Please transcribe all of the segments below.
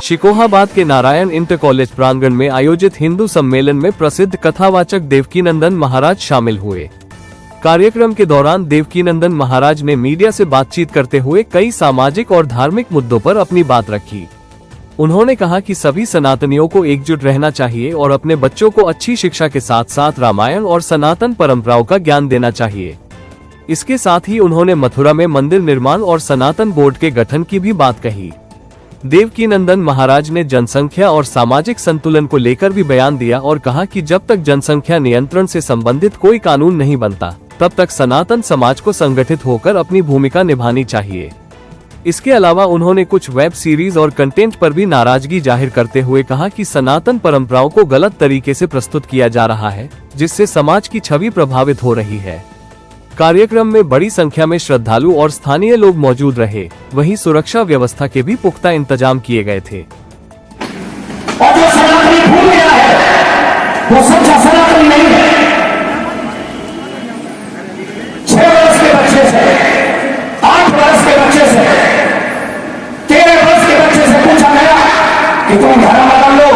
शिकोहाबाद के Narayan inter college प्रांगण में आयोजित हिंदू सम्मेलन में प्रसिद्ध कथावाचक देवकीनंदन महाराज शामिल हुए। कार्यक्रम के दौरान देवकीनंदन महाराज ने मीडिया से बातचीत करते हुए कई सामाजिक और धार्मिक मुद्दों पर अपनी बात रखी। उन्होंने कहा कि सभी सनातनियों को एकजुट रहना चाहिए और अपने बच्चों को अच्छी शिक्षा के साथ साथ रामायण और सनातन परंपराओं का ज्ञान देना चाहिए। इसके साथ ही उन्होंने मथुरा में मंदिर निर्माण और सनातन बोर्ड के गठन की भी बात कही। देवकीनंदन महाराज ने जनसंख्या और सामाजिक संतुलन को लेकर भी बयान दिया और कहा कि जब तक जनसंख्या नियंत्रण से संबंधित कोई कानून नहीं बनता, तब तक सनातन समाज को संगठित होकर अपनी भूमिका निभानी चाहिए। इसके अलावा उन्होंने कुछ वेब सीरीज और कंटेंट पर भी नाराजगी जाहिर करते हुए कहा कि सनातन परंपराओं को गलत तरीके से प्रस्तुत किया जा रहा है, जिससे समाज की छवि प्रभावित हो रही है। कार्यक्रम में बड़ी संख्या में श्रद्धालु और स्थानीय लोग मौजूद रहे। वहीं सुरक्षा व्यवस्था के भी पुख्ता इंतजाम किए गए थे। और जो सनातनी भूल गया है वो सच्चा सनातनी नहीं है। 6 वर्ष के बच्चे से, 8 वर्ष के बच्चे से, 13 वर्ष के बच्चे से पूछा गया कि तुम धर्म बदल लो,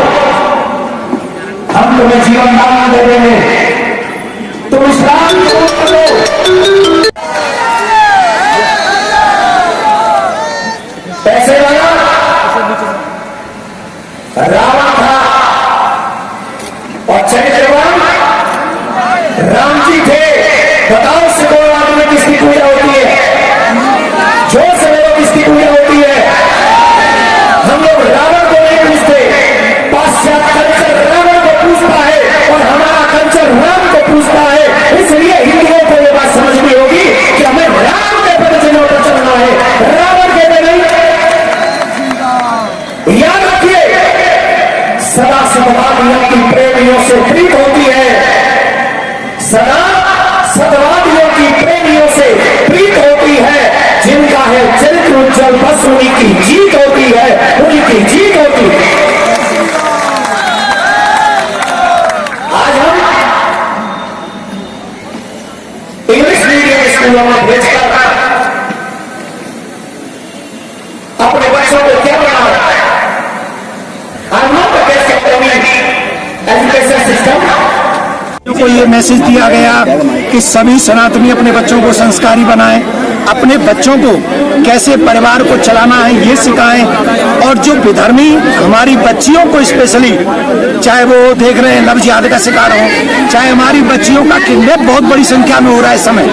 हम तुम्हें जीवन दान दे देंगे, तुम इस्लाम को लो। पैसे वाला रावण था और चरित्रवान राम जी थे। बताओ सिकोहाबाद में किसकी पूजा होती है? जोर से बोलो, किसकी पूजा होती है? हम लोग रावण को नहीं पूछते। पाश्चात्य कल्चर रावण को पूछता है और हमारा कल्चर राम को पूछता है। इसलिए हिंदुओं को ये बात समझनी होगी कि हमें राम के पदचिन्हों पर चलना है, रावण के पे नहीं। याद रखिए, सदा सतवादियों की प्रेमियों से प्रीत होती है, सदा सतवादियों की प्रेमियों से प्रीत होती है। जिनका है चरित्र उज्जवल, बस उन्हीं की जीत होती है, उनकी जीत होती है। आज हम इंग्लिश मीडियम स्कूलों में भेजकर अपने बच्चों को क्या बना रहा है? को ये मैसेज दिया गया कि सभी सनातनी अपने बच्चों को संस्कारी बनाएं, अपने बच्चों को कैसे परिवार को चलाना है ये सिखाएं। और जो विधर्मी हमारी बच्चियों को स्पेशली, चाहे वो देख रहे हैं लव जिहाद का शिकार हो, चाहे हमारी बच्चियों का किडनैप बहुत बड़ी संख्या में हो रहा है, इस समय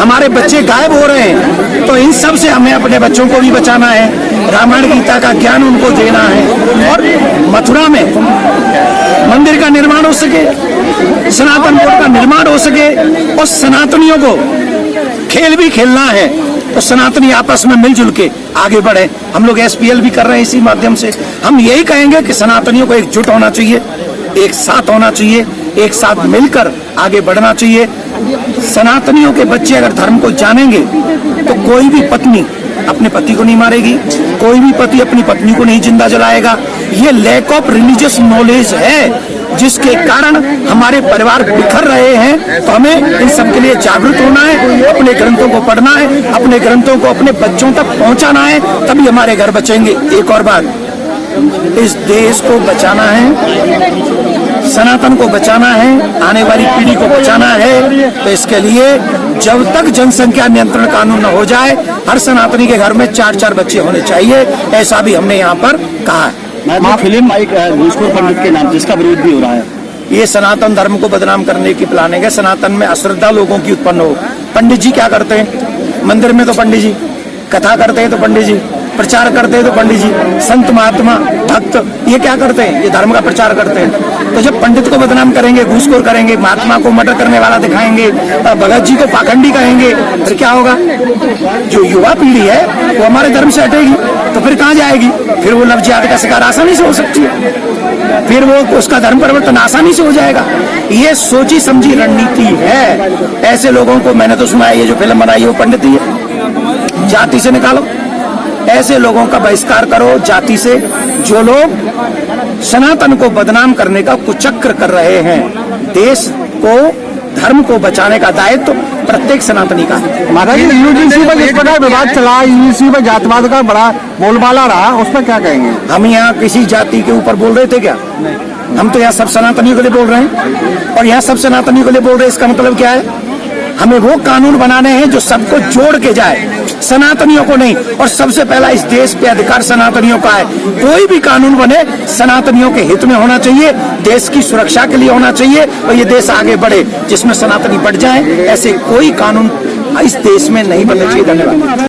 हमारे बच्चे गायब हो रहे हैं, तो इन सब से हमें अपने बच्चों को भी बचाना है। रामायण गीता का ज्ञान उनको देना है और मथुरा में मंदिर का निर्माण हो सके, सनातन बोर्ड का निर्माण हो सके और सनातनियों को खेल भी खेलना है तो सनातनी आपस में मिलजुल के आगे बढ़े। हम लोग SPL भी कर रहे हैं इसी माध्यम से। हम यही कहेंगे कि सनातनियों को एकजुट होना चाहिए, एक साथ होना चाहिए, एक साथ मिलकर आगे बढ़ना चाहिए। सनातनियों के बच्चे अगर धर्म को जानेंगे तो कोई भी पत्नी अपने पति को नहीं मारेगी, कोई भी पति अपनी पत्नी को नहीं जिंदा जलाएगा। ये लैक ऑफ रिलीजियस नॉलेज है जिसके कारण हमारे परिवार बिखर रहे हैं। तो हमें इन सब के लिए जागरूक होना है, अपने ग्रंथों को पढ़ना है, अपने ग्रंथों को अपने बच्चों तक पहुंचाना है, तभी हमारे घर बचेंगे। एक और बात, इस देश को बचाना है, सनातन को बचाना है, आने वाली पीढ़ी को बचाना है। तो इसके लिए जब तक जनसंख्या नियंत्रण कानून न हो जाए, हर सनातनी के घर में 4-4 बच्चे होने चाहिए, ऐसा भी हमने यहाँ पर कहा है। फिल्म एक घूसखोर पंडित के नाम जिसका विरोध भी हो रहा है, ये सनातन धर्म को बदनाम करने की प्लानिंग है। सनातन में अश्रद्धा लोगों की उत्पन्न हो। पंडित जी क्या करते हैं? मंदिर में तो पंडित जी कथा करते हैं, तो पंडित जी प्रचार करते हैं, तो पंडित जी संत महात्मा भक्त ये क्या करते हैं? ये धर्म का प्रचार करते हैं। तो जब पंडित को बदनाम करेंगे, घूसखोर करेंगे, महात्मा को मर्डर करने वाला दिखाएंगे, भगत जी को पाखंडी कहेंगे, फिर क्या होगा? जो युवा पीढ़ी है वो हमारे धर्म से हटेगी तो फिर कहाँ जाएगी? फिर वो लव जिहाद का शिकार आसानी से हो सकती है, फिर वो उसका धर्म परिवर्तन आसानी से हो जाएगा। ये सोची समझी रणनीति है। ऐसे लोगों को मैंने तो सुना है, ये जो फिल्म बनाई है वो पंडित ही है, जाति से निकालो, ऐसे लोगों का बहिष्कार करो जाति से। जो लोग सनातन को बदनाम करने का कुचक्र कर रहे हैं, देश को धर्म को बचाने का दायित्व प्रत्येक सनातनी का है। महाराज जी, यूजीसी पर जिस प्रकार विवाद चला, यूजीसी पर जातवाद का बड़ा बोलबाला रहा, उस पर क्या कहेंगे? हम यहाँ किसी जाति के ऊपर बोल रहे थे क्या? हम तो यहाँ सब सनातनियों के लिए बोल रहे हैं, और यहाँ सब सनातनियों के लिए बोल रहे हैं। इसका मतलब क्या है? हमें वो कानून बनाने हैं जो सबको जोड़ के जाए, सनातनियों को नहीं। और सबसे पहला इस देश पे अधिकार सनातनियों का है। कोई भी कानून बने सनातनियों के हित में होना चाहिए, देश की सुरक्षा के लिए होना चाहिए, और ये देश आगे बढ़े जिसमें सनातनी बढ़ जाए। ऐसे कोई कानून इस देश में नहीं बनना चाहिए। धन्यवाद।